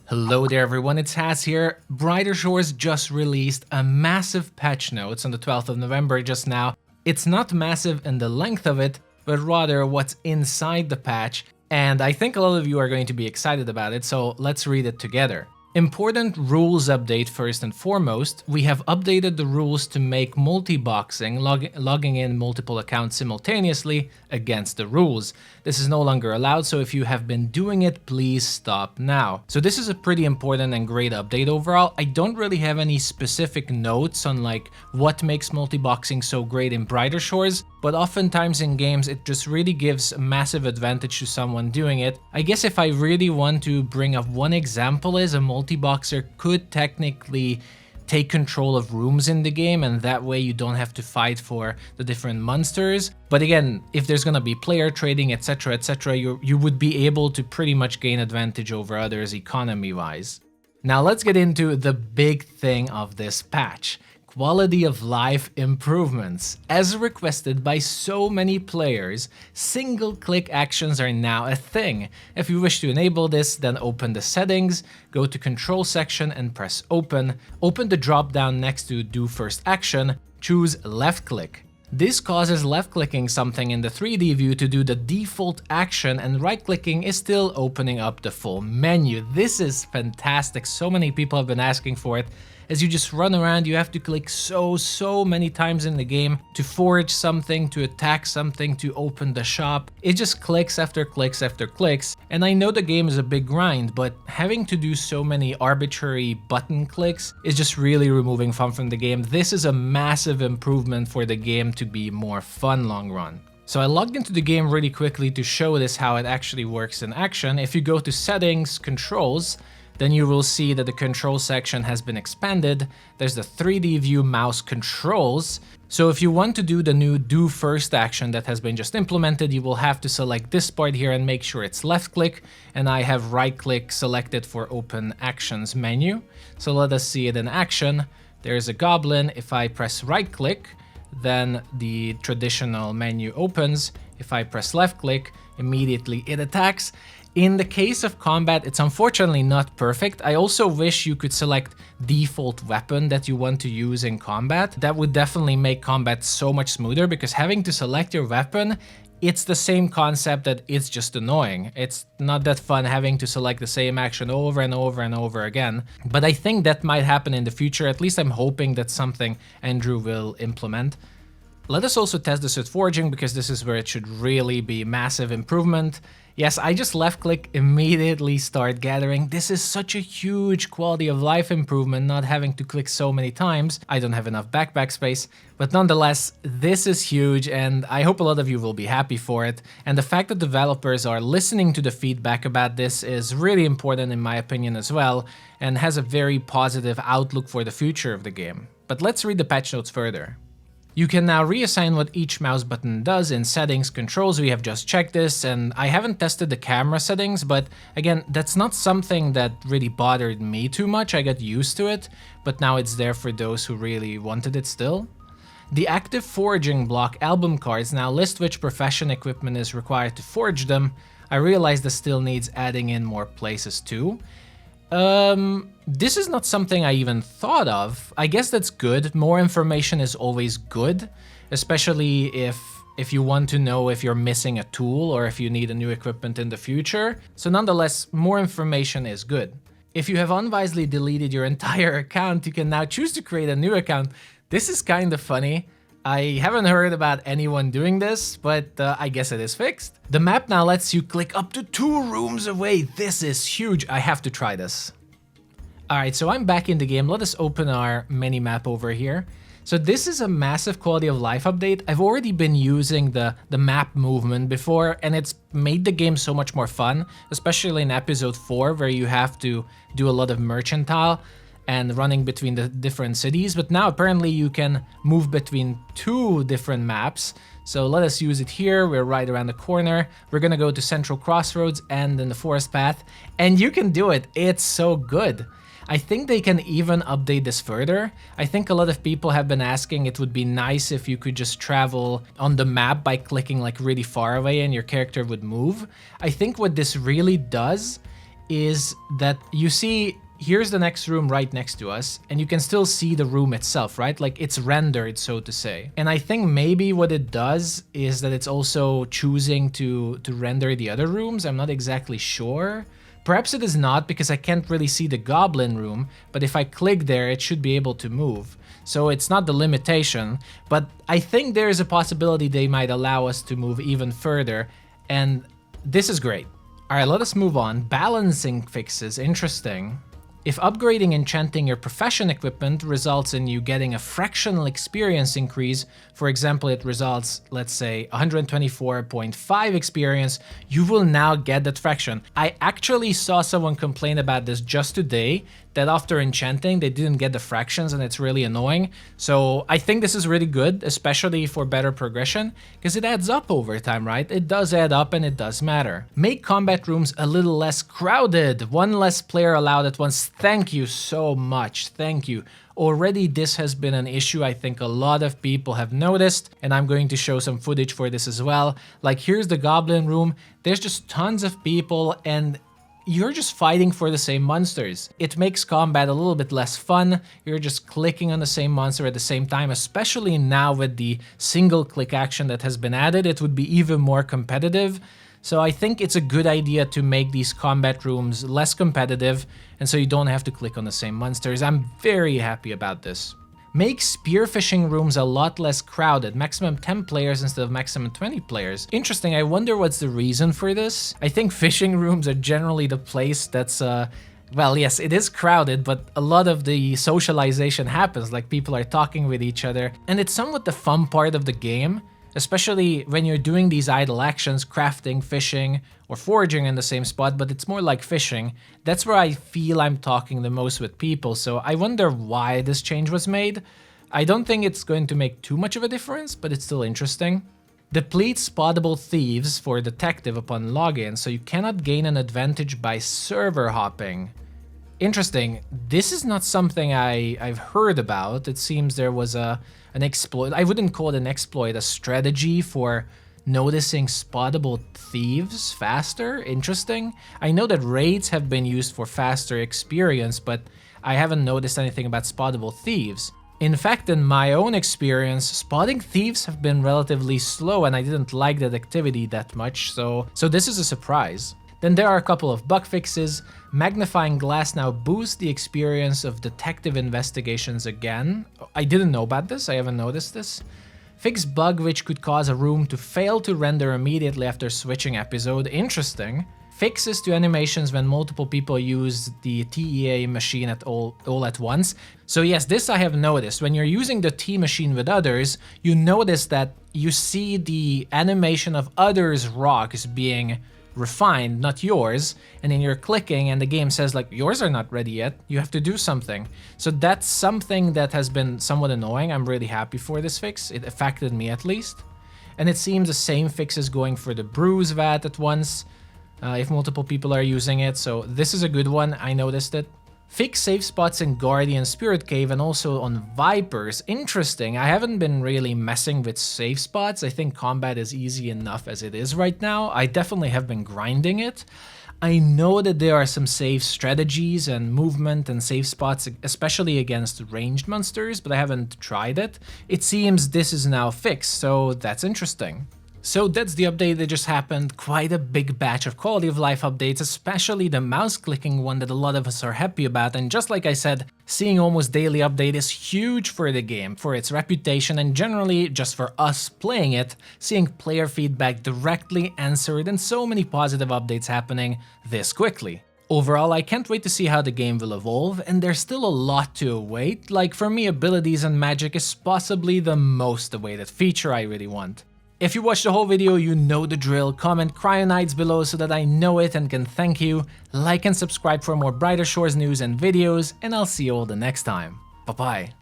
Hello there everyone, it's Has here. Brighter Shores just released a massive patch notes on the 12th of November just now. It's not massive in the length of it, but rather what's inside the patch, and I think a lot of you are going to be excited about it, so let's read it together. Important rules update first and foremost. We have updated the rules to make multiboxing, logging in multiple accounts simultaneously, against the rules. This is no longer allowed, so if you have been doing it, please stop now. So this is a pretty important and great update overall. I don't really have any specific notes on like what makes multiboxing so great in Brighter Shores, but oftentimes in games it just really gives a massive advantage to someone doing it. I guess if I really want to bring up one example is a multiboxer could technically take control of rooms in the game, and that way you don't have to fight for the different monsters. But again, if there's gonna be player trading, etc, etc, you would be able to pretty much gain advantage over others economy-wise. Now let's get into the big thing of this patch. Quality of life improvements. As requested by so many players, single-click actions are now a thing. If you wish to enable this, then open the settings, go to control section and press open. Open the drop-down next to do first action, choose left-click. This causes left-clicking something in the 3D view to do the default action, and right-clicking is still opening up the full menu. This is fantastic. So many people have been asking for it. As you just run around, you have to click so many times in the game to forage something, to attack something, to open the shop. It just clicks after clicks after clicks. And I know the game is a big grind, but having to do so many arbitrary button clicks is just really removing fun from the game. This is a massive improvement for the game to be more fun long run. So I logged into the game really quickly to show this how it actually works in action. If you go to settings, controls, then you will see that the control section has been expanded. There's the 3D view mouse controls. So if you want to do the new do first action that has been just implemented, you will have to select this part here and make sure it's left click. And I have right click selected for open actions menu. So let us see it in action. There's a goblin. If I press right click, then the traditional menu opens. If I press left click, immediately it attacks. In the case of combat, it's unfortunately not perfect. I also wish you could select default weapon that you want to use in combat. That would definitely make combat so much smoother, because having to select your weapon, it's the same concept that it's just annoying. It's not that fun having to select the same action over and over and over again. But I think that might happen in the future. At least I'm hoping that's something Andrew will implement. Let us also test this with foraging, because this is where it should really be massive improvement. Yes, I just left click, immediately start gathering. This is such a huge quality of life improvement, not having to click so many times. I don't have enough backpack space, but nonetheless, this is huge, and I hope a lot of you will be happy for it. And the fact that developers are listening to the feedback about this is really important in my opinion as well, and has a very positive outlook for the future of the game. But let's read the patch notes further. You can now reassign what each mouse button does in settings, controls. We have just checked this, and I haven't tested the camera settings, but again, that's not something that really bothered me too much. I got used to it, but now it's there for those who really wanted it still. The active foraging block album cards now list which profession equipment is required to forage them. I realize this still needs adding in more places too. This is not something I even thought of. I guess that's good. More information is always good, especially if you want to know if you're missing a tool or if you need a new equipment in the future. So nonetheless, more information is good. If you have unwisely deleted your entire account, you can now choose to create a new account. This is kind of funny. I haven't heard about anyone doing this, but I guess it is fixed. The map now lets you click up to 2 rooms away. This is huge. I have to try this. Alright, so I'm back in the game. Let us open our mini map over here. So this is a massive quality of life update. I've already been using the map movement before, and it's made the game so much more fun, especially in episode 4, where you have to do a lot of mercantile and running between the different cities. But now apparently you can move between 2 different maps. So let us use it here. We're right around the corner. We're gonna go to Central Crossroads and then the Forest Path, and you can do it. It's so good. I think they can even update this further. I think a lot of people have been asking, it would be nice if you could just travel on the map by clicking like really far away and your character would move. I think what this really does is that you see, here's the next room right next to us, and you can still see the room itself, right? Like it's rendered, so to say. And I think maybe what it does is that it's also choosing to render the other rooms. I'm not exactly sure. Perhaps it is not, because I can't really see the goblin room, but if I click there, it should be able to move. So it's not the limitation, but I think there is a possibility they might allow us to move even further, and this is great. All right, let us move on. Balancing fixes, interesting. If upgrading enchanting your profession equipment results in you getting a fractional experience increase, for example, it results, let's say, 124.5 experience, you will now get that fraction. I actually saw someone complain about this just today, that after enchanting, they didn't get the fractions, and it's really annoying. So I think this is really good, especially for better progression, because it adds up over time, right? It does add up and it does matter. Make combat rooms a little less crowded. One less player allowed at once. Thank you so much. Thank you. Already this has been an issue I think a lot of people have noticed, and I'm going to show some footage for this as well. Like here's the goblin room. There's just tons of people and you're just fighting for the same monsters. It makes combat a little bit less fun. You're just clicking on the same monster at the same time, especially now with the single click action that has been added. It would be even more competitive. So I think it's a good idea to make these combat rooms less competitive, and so you don't have to click on the same monsters. I'm very happy about this. Make spearfishing rooms a lot less crowded, maximum 10 players instead of maximum 20 players. Interesting, I wonder what's the reason for this? I think fishing rooms are generally the place that's, well, yes, it is crowded, but a lot of the socialization happens, like people are talking with each other, and it's somewhat the fun part of the game. Especially when you're doing these idle actions, crafting, fishing, or foraging in the same spot, but it's more like fishing. That's where I feel I'm talking the most with people, so I wonder why this change was made. I don't think it's going to make too much of a difference, but it's still interesting. Deplete spottable thieves for detective upon login, so you cannot gain an advantage by server hopping. Interesting. This is not something I've heard about. It seems there was an exploit. I wouldn't call it an exploit, a strategy for noticing spottable thieves faster. Interesting. I know that raids have been used for faster experience, but I haven't noticed anything about spottable thieves. In fact, in my own experience, spotting thieves have been relatively slow, and I didn't like that activity that much, so this is a surprise. Then there are a couple of bug fixes. Magnifying glass now boosts the experience of detective investigations again. I didn't know about this, I haven't noticed this. Fix bug which could cause a room to fail to render immediately after switching episode. Interesting. Fixes to animations when multiple people use the TEA machine all at once. So yes, this I have noticed. When you're using the T machine with others, you notice that you see the animation of others' rocks being refined, not yours, and then you're clicking and the game says like, yours are not ready yet, you have to do something. So that's something that has been somewhat annoying. I'm really happy for this fix. It affected me at least. And it seems the same fix is going for the bruise vat at once, if multiple people are using it, so this is a good one, I noticed it. Fix safe spots in Guardian Spirit Cave and also on Vipers. Interesting, I haven't been really messing with safe spots. I think combat is easy enough as it is right now. I definitely have been grinding it. I know that there are some safe strategies and movement and safe spots, especially against ranged monsters, but I haven't tried it. It seems this is now fixed, so that's interesting. So that's the update that just happened. Quite a big batch of quality of life updates, especially the mouse clicking one that a lot of us are happy about. And just like I said, seeing almost daily update is huge for the game, for its reputation, and generally just for us playing it, seeing player feedback directly answered and so many positive updates happening this quickly. Overall, I can't wait to see how the game will evolve, and there's still a lot to await. Like for me, abilities and magic is possibly the most awaited feature I really want. If you watched the whole video, you know the drill. Comment Cryonites below so that I know it and can thank you. Like and subscribe for more Brighter Shores news and videos, and I'll see you all the next time. Bye bye.